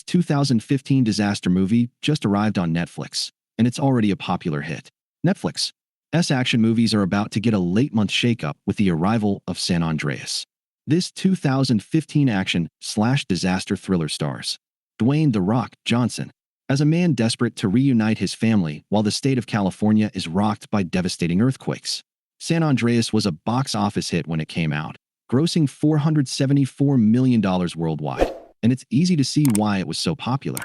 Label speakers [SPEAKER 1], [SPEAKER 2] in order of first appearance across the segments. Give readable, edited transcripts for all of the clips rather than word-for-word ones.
[SPEAKER 1] This 2015 disaster movie just arrived on Netflix, and it's already a popular hit. Netflix's action movies are about to get a late-month shakeup with the arrival of San Andreas. This 2015 action/disaster thriller stars Dwayne "The Rock" Johnson as a man desperate to reunite his family while the state of California is rocked by devastating earthquakes. San Andreas was a box office hit when it came out, grossing $474 million worldwide, and it's easy to see why it was so popular.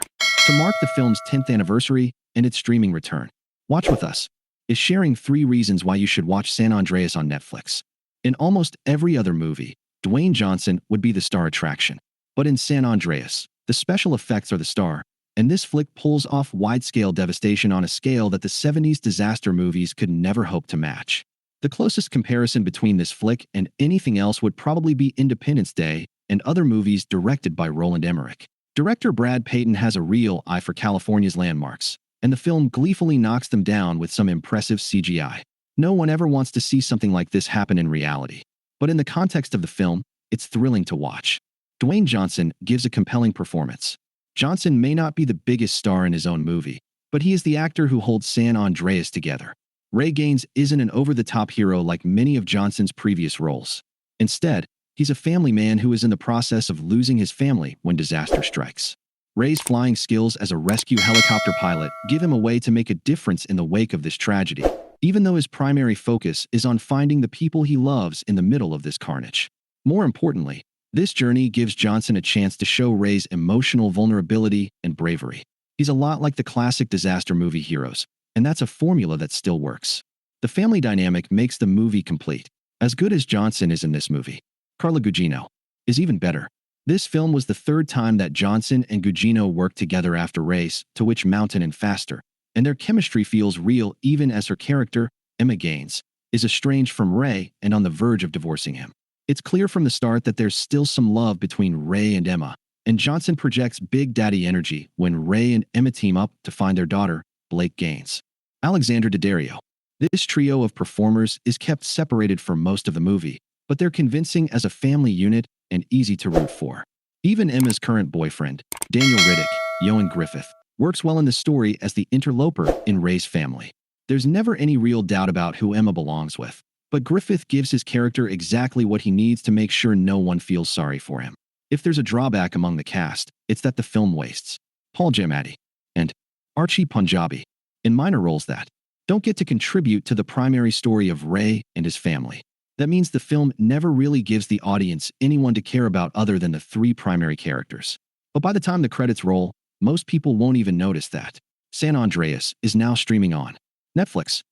[SPEAKER 1] To mark the film's 10th anniversary and its streaming return, Watch With Us is sharing 3 reasons why you should watch San Andreas on Netflix. In almost every other movie, Dwayne Johnson would be the star attraction. But in San Andreas, the special effects are the star, and this flick pulls off wide-scale devastation on a scale that the 70s disaster movies could never hope to match. The closest comparison between this flick and anything else would probably be Independence Day and other movies directed by Roland Emmerich. Director Brad Peyton has a real eye for California's landmarks, and the film gleefully knocks them down with some impressive CGI. No one ever wants to see something like this happen in reality. But in the context of the film, it's thrilling to watch. Dwayne Johnson gives a compelling performance. Johnson may not be the biggest star in his own movie, but he is the actor who holds San Andreas together. Ray Gaines isn't an over-the-top hero like many of Johnson's previous roles. Instead, he's a family man who is in the process of losing his family when disaster strikes. Ray's flying skills as a rescue helicopter pilot give him a way to make a difference in the wake of this tragedy, even though his primary focus is on finding the people he loves in the middle of this carnage. More importantly, this journey gives Johnson a chance to show Ray's emotional vulnerability and bravery. He's a lot like the classic disaster movie heroes, and that's a formula that still works. The family dynamic makes the movie complete. As good as Johnson is in this movie, Carla Gugino is even better. This film was the 3rd time that Johnson and Gugino worked together after Race, To Witch Mountain and Faster, and their chemistry feels real even as her character, Emma Gaines, is estranged from Ray and on the verge of divorcing him. It's clear from the start that there's still some love between Ray and Emma, and Johnson projects big daddy energy when Ray and Emma team up to find their daughter, Blake Gaines. Alexandra Daddario. This trio of performers is kept separated for most of the movie, but they're convincing as a family unit and easy to root for. Even Emma's current boyfriend, Daniel Riddick, Ioan Gruffudd, works well in the story as the interloper in Ray's family. There's never any real doubt about who Emma belongs with, but Gruffudd gives his character exactly what he needs to make sure no one feels sorry for him. If there's a drawback among the cast, it's that the film wastes Paul Giamatti and Archie Punjabi in minor roles that don't get to contribute to the primary story of Ray and his family. That means the film never really gives the audience anyone to care about other than the 3 primary characters. But by the time the credits roll, most people won't even notice that. San Andreas is now streaming on Netflix.